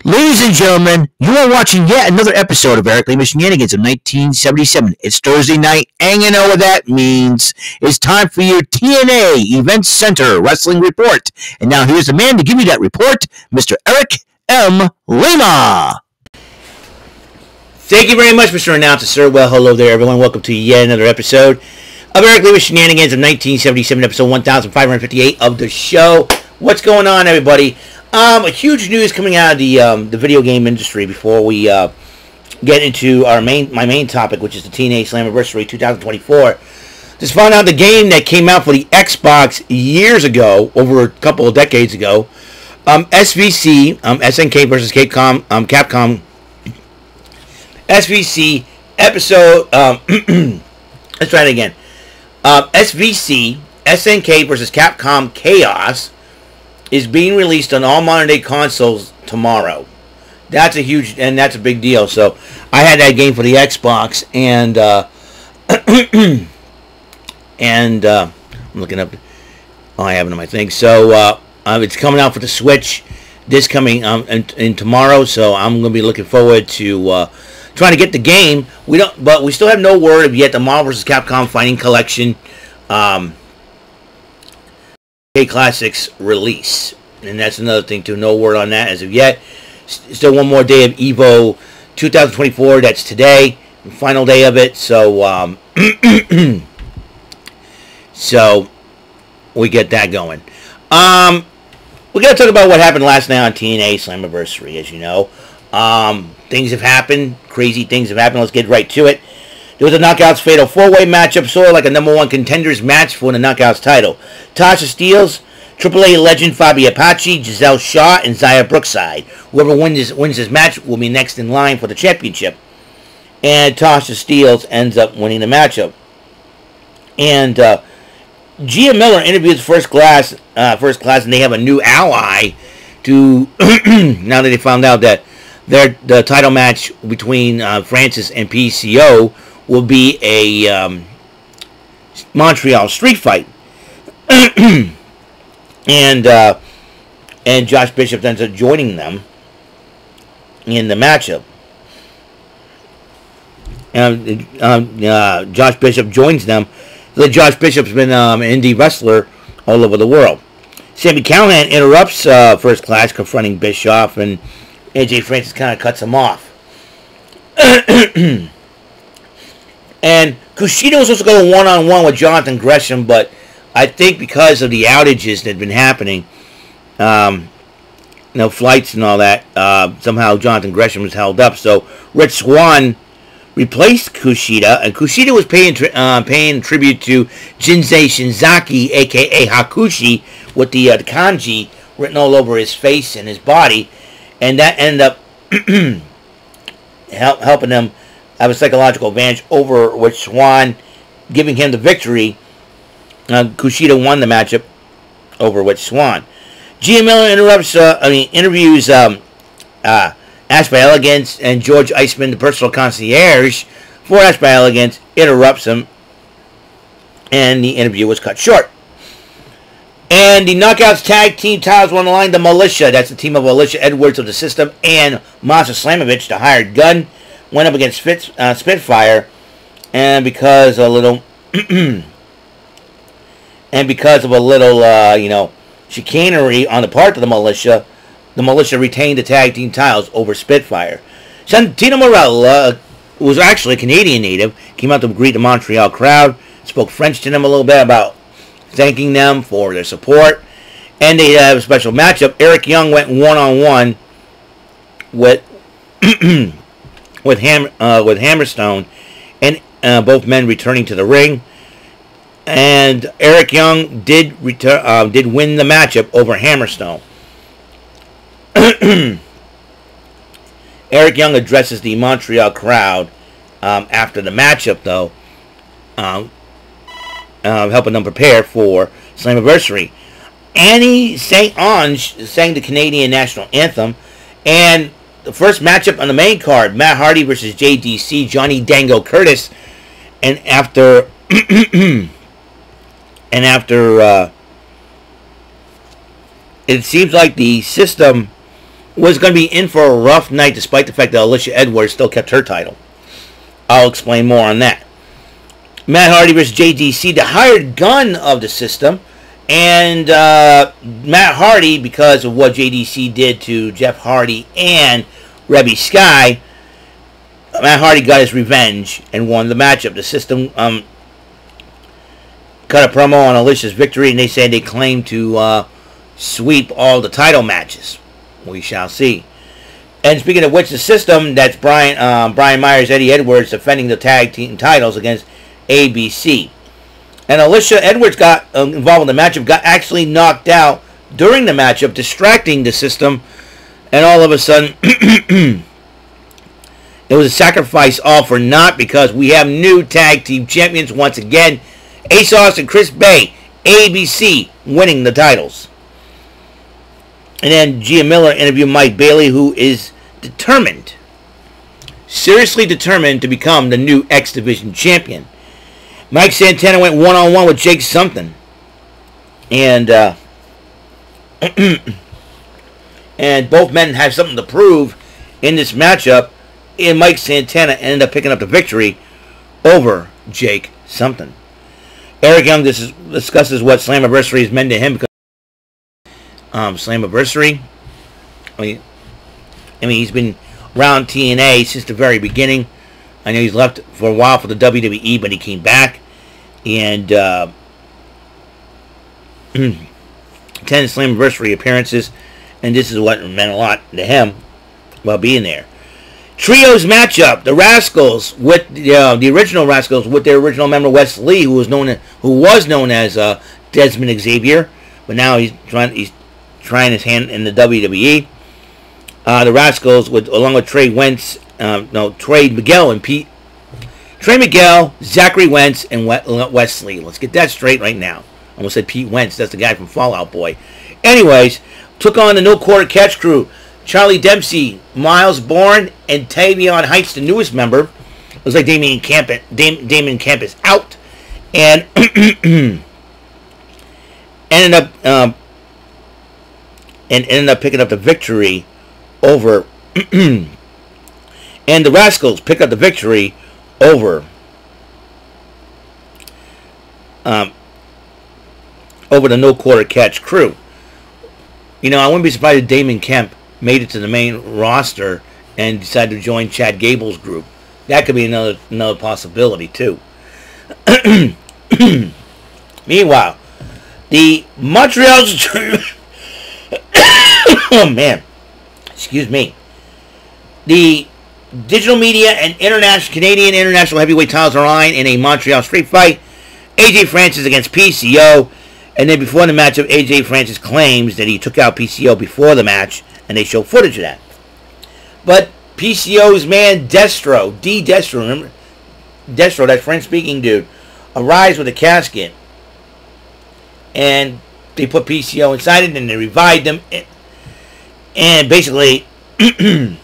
Ladies and gentlemen, you are watching yet another episode of Lima Shenanigans of 1977. It's Thursday night, and you know what that means. It's time for your TNA Event Center Wrestling Report. And now here's the man to give you that report, Mr. Eric M. Lima. Thank you very much, Mr. Announcer, sir. Well, hello there, everyone. Welcome to yet another episode of Lima Shenanigans of 1977, episode 1558 of the show. What's going on, everybody? A huge news coming out of the video game industry before we get into my main topic, which is the TNA Slammiversary 2024. Just found out the game that came out for the Xbox years ago, over a couple of decades ago, SVC, SNK versus Capcom, SVC episode, let's try it again, SVC, SNK versus Capcom Chaos is being released on all modern day consoles tomorrow. That's a big deal. So I had that game for the Xbox, and I'm looking up. Oh, I have it on my thing. So it's coming out for the Switch this coming in tomorrow. So I'm going to be looking forward to trying to get the game. But we still have no word of yet the Marvel vs. Capcom Fighting Collection Classics release, and that's another thing too. No word on that as of yet. Still one more day of Evo 2024. That's today, the final day of it. So so we get that going. We got to talk about what happened last night on TNA Slammiversary. As you know, things have happened. Crazy things have happened. Let's get right to it. There was a Knockouts Fatal 4-Way matchup, sort of like a #1 contenders match for the Knockouts title. Tasha Steelz, AAA legend Fabi Apache, Giselle Shaw, and Zaya Brookside. Whoever wins this match will be next in line for the championship. And Tasha Steelz ends up winning the matchup. And Gia Miller interviews First Class, and they have a new ally to now that they found out that the title match between Francis and PCO will be a Montreal street fight. and Josh Bishop ends up joining them in the matchup. Josh Bishop joins them. Josh Bishop's been an indie wrestler all over the world. Sami Callihan interrupts First Class, confronting Bischoff, and AJ Francis kind of cuts him off. And Kushida was supposed to go one-on-one with Jonathan Gresham, but I think because of the outages that had been happening, flights and all that, somehow Jonathan Gresham was held up. So Rich Swann replaced Kushida, and Kushida was paying tribute to Jinsei Shinzaki, a.k.a. Hakushi, with the kanji written all over his face and his body, and that ended up helping them have a psychological advantage over Rich Swann, giving him the victory. Kushida won the matchup over Rich Swann. Gia Miller interviews Ash by Elegance, and George Iceman, the personal concierge for Ash by Elegance, interrupts him, and the interview was cut short. And the Knockouts Tag Team titles were on the line. The Militia, that's the team of Alicia Edwards of the System and Masha Slamovich, the hired gun, went up against Spitfire, and because of a little chicanery on the part of the Militia retained the tag team titles over Spitfire. Santino Marella, who was actually a Canadian native, came out to greet the Montreal crowd, spoke French to them a little bit about thanking them for their support, and they have a special matchup. Eric Young went one-on-one with Hammerstone, and both men returning to the ring. And Eric Young did win the matchup over Hammerstone. Eric Young addresses the Montreal crowd after the matchup, though, helping them prepare for Slammiversary. Annie St. Ange sang the Canadian national anthem, and the first matchup on the main card, Matt Hardy versus JDC, Johnny Dango Curtis, and after it seems like the system was going to be in for a rough night, despite the fact that Alicia Edwards still kept her title. I'll explain more on that. Matt Hardy versus JDC, the hired gun of the system. And Matt Hardy, because of what JDC did to Jeff Hardy and Rebby Sky, Matt Hardy got his revenge and won the matchup. The system cut a promo on Alicia's victory, and they said they claim to sweep all the title matches. We shall see. And speaking of which, the system, that's Brian Myers, Eddie Edwards defending the tag team titles against ABC. And Alicia Edwards got involved in the matchup, got actually knocked out during the matchup, distracting the system. And all of a sudden, it was a sacrifice all for naught, because we have new tag team champions once again. Ace Austin, Chris Bay, ABC winning the titles. And then Gia Miller interviewed Mike Bailey, who is determined, seriously determined to become the new X Division champion. Mike Santana went one-on-one with Jake something. And and both men have something to prove in this matchup. And Mike Santana ended up picking up the victory over Jake something. Eric Young discusses what Slammiversary has meant to him, because Slammiversary, I mean he's been around TNA since the very beginning. I know he's left for a while for the WWE, but he came back and 10 Slammiversary appearances, and this is what meant a lot to him while being there. Trios matchup: the Rascals with the original Rascals with their original member Wes Lee, who was known as Desmond Xavier, but now he's trying his hand in the WWE. The Rascals along with Trey Miguel and Pete. Trey Miguel, Zachary Wentz, and Wesley. Let's get that straight right now. I almost said Pete Wentz. That's the guy from Fallout Boy. Anyways, took on the No Quarter Catch crew. Charlie Dempsey, Miles Bourne, and Tavion Heights, the newest member. Looks like Damien Camp is out. And ended up picking up the victory over and the Rascals pick up the victory over the No Quarter Catch crew. You know, I wouldn't be surprised if Damon Kemp made it to the main roster and decided to join Chad Gable's group. That could be another possibility too. Meanwhile, the Montreal oh man, excuse me. The digital media and Canadian international heavyweight titles are on in a Montreal street fight. AJ Francis against PCO. And then before the matchup, AJ Francis claims that he took out PCO before the match, and they show footage of that. But PCO's man Destro, remember? Destro, that French-speaking dude, arrives with a casket. And they put PCO inside it, and they revived him. And basically, a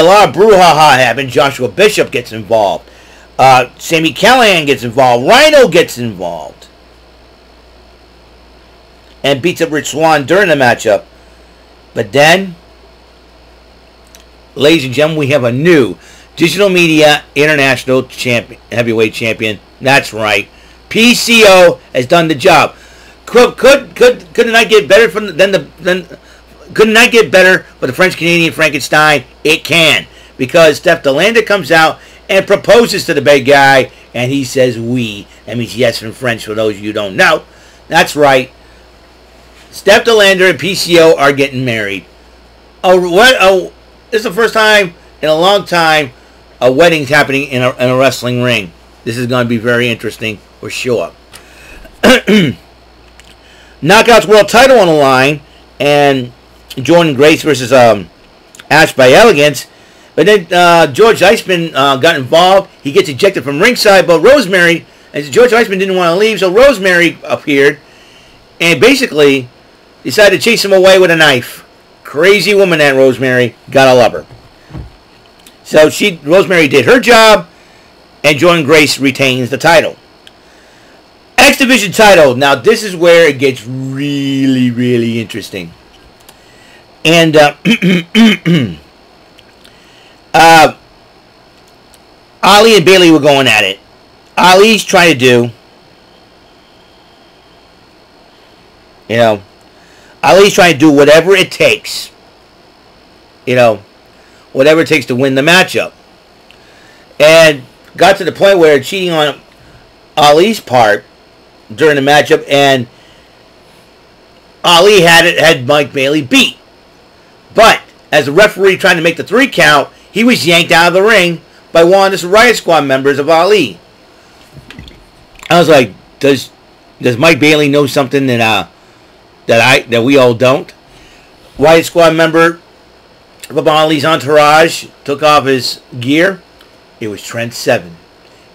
lot of brouhaha happened. Joshua Bishop gets involved. Sami Callihan gets involved. Rhino gets involved. And beats up Rich Swann during the matchup. But then, ladies and gentlemen, we have a new digital media international heavyweight champion. That's right. PCO has done the job. Could the night get better could the night get better for the French Canadian Frankenstein? It can, because Steph DeLanda comes out and proposes to the big guy, and he says oui. That means yes in French, for those of you who don't know. That's right. Steph DeLanda and PCO are getting married. This is the first time in a long time a wedding's happening in a wrestling ring. This is going to be very interesting for sure. Knockouts World title on the line, and Jordan Grace versus Ash by Elegance. But then George Iceman got involved. He gets ejected from ringside, but Rosemary, and George Iceman didn't want to leave, so Rosemary appeared and basically decided to chase him away with a knife. Crazy woman, that Rosemary. Gotta love her. So Rosemary did her job, and Jordan Grace retains the title. X Division title. Now this is where it gets really, really interesting. And Ali and Bailey were going at it. Ali's trying to do, Ali's trying to do whatever it takes, whatever it takes to win the matchup. And got to the point where cheating on Ali's part during the matchup, and Ali had Mike Bailey beat. But as the referee trying to make the 3 count, he was yanked out of the ring by one of the Riot Squad members of Ali. I was like, does Mike Bailey know something that we all don't? Riot Squad member of Ali's entourage took off his gear. It was Trent Seven.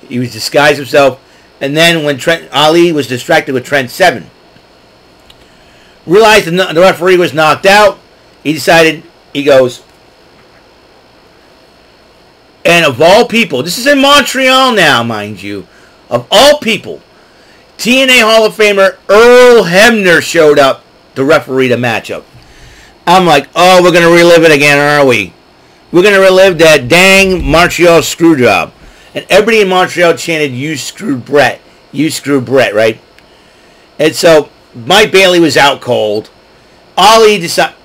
He was disguised himself, and then when Ali was distracted with Trent Seven, realized the referee was knocked out, he decided, he goes, and of all people, this is in Montreal now, mind you, of all people, TNA Hall of Famer Earl Hebner showed up to referee the matchup. I'm like, oh, we're going to relive it again, aren't we? We're going to relive that dang Montreal screw job. And everybody in Montreal chanted, you screwed Brett. You screwed Brett, right? And so Mike Bailey was out cold. Ali decided,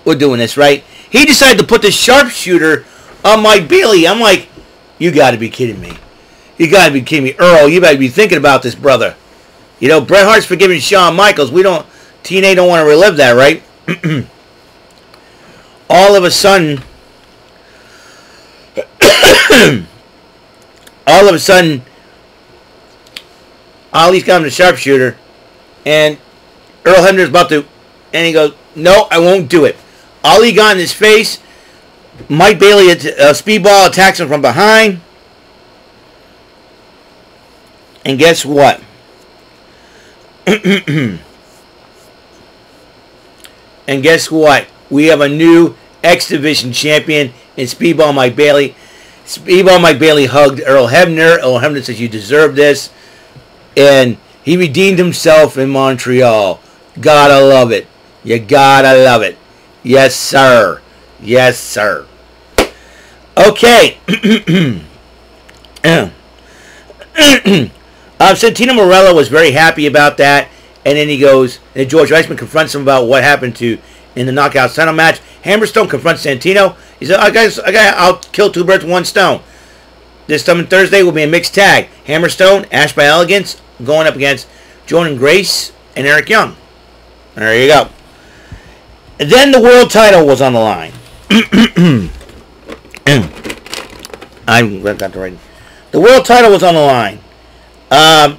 we're doing this, right? He decided to put the sharpshooter on Mike Bailey. I'm like, you got to be kidding me. You got to be kidding me. Earl, you better be thinking about this, brother. Bret Hart's forgiving Shawn Michaels. TNA don't want to relive that, right? All of a sudden, Ali's got him the sharpshooter, and Earl Hebner's about to, and he goes, no, I won't do it. Ali got in his face. Mike Bailey, speedball attacks him from behind. And guess what? And guess what? We have a new X Division champion in Speedball Mike Bailey. Speedball Mike Bailey hugged Earl Hebner. Earl Hebner says, you deserve this. And he redeemed himself in Montreal. Gotta love it. You gotta love it. Yes, sir. Yes, sir. Okay. Santino Marella was very happy about that. And then he goes, and George Iceman confronts him about what happened in the Knockout title match. Hammerstone confronts Santino. He said, I'll kill 2 birds with 1 stone. This coming Thursday will be a mixed tag. Hammerstone, Ash by Elegance, going up against Jordan Grace and Eric Young. There you go. And then the world title was on the line. I got the right. The world title was on the line.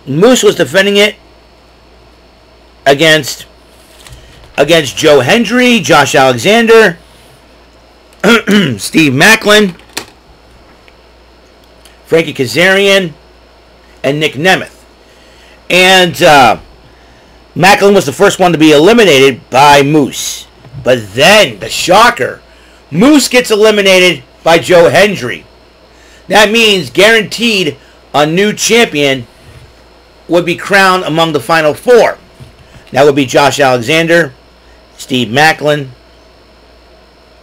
Moose was defending it against Joe Hendry, Josh Alexander, Steve Macklin, Frankie Kazarian, and Nick Nemeth. And Macklin was the first one to be eliminated by Moose. But then, the shocker, Moose gets eliminated by Joe Hendry. That means guaranteed a new champion would be crowned among the final 4. That would be Josh Alexander, Steve Macklin,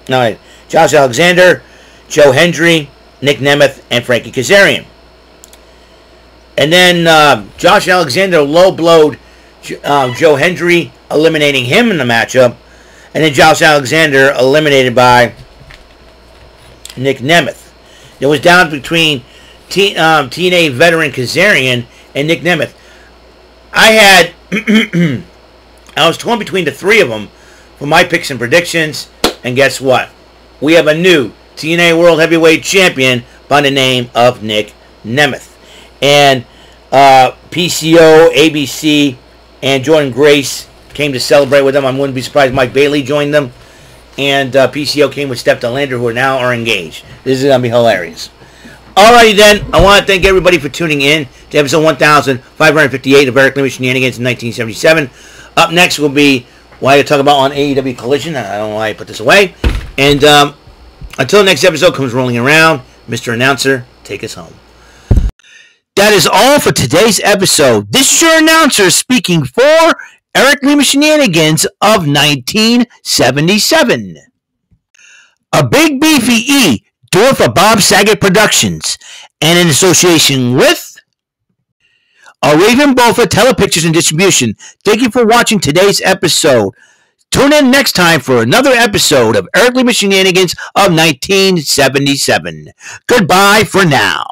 Josh Alexander, Joe Hendry, Nick Nemeth, and Frankie Kazarian. And then Josh Alexander low-blowed Joe Hendry, eliminating him in the matchup. And then Josh Alexander eliminated by Nick Nemeth. It was down between TNA veteran Kazarian and Nick Nemeth. I was torn between the 3 of them for my picks and predictions. And guess what? We have a new TNA World Heavyweight Champion by the name of Nick Nemeth. And PCO, ABC, and Jordan Grace came to celebrate with them. I wouldn't be surprised if Mike Bailey joined them. And PCO came with Steph Delander, who are engaged. This is going to be hilarious. Alrighty then, I want to thank everybody for tuning in to episode 1558 of Eric Lima Shenanigans in 1977. Up next will be what I talk about on AEW Collision. I don't know why I put this away. And until the next episode comes rolling around, Mr. Announcer, take us home. That is all for today's episode. This is your announcer speaking for Eric Lima Shenanigans of 1977. A Big Beefy E, doing for Bob Saget Productions, and in association with a Raven Bofa Telepictures and Distribution. Thank you for watching today's episode. Tune in next time for another episode of Eric Lima Shenanigans of 1977. Goodbye for now.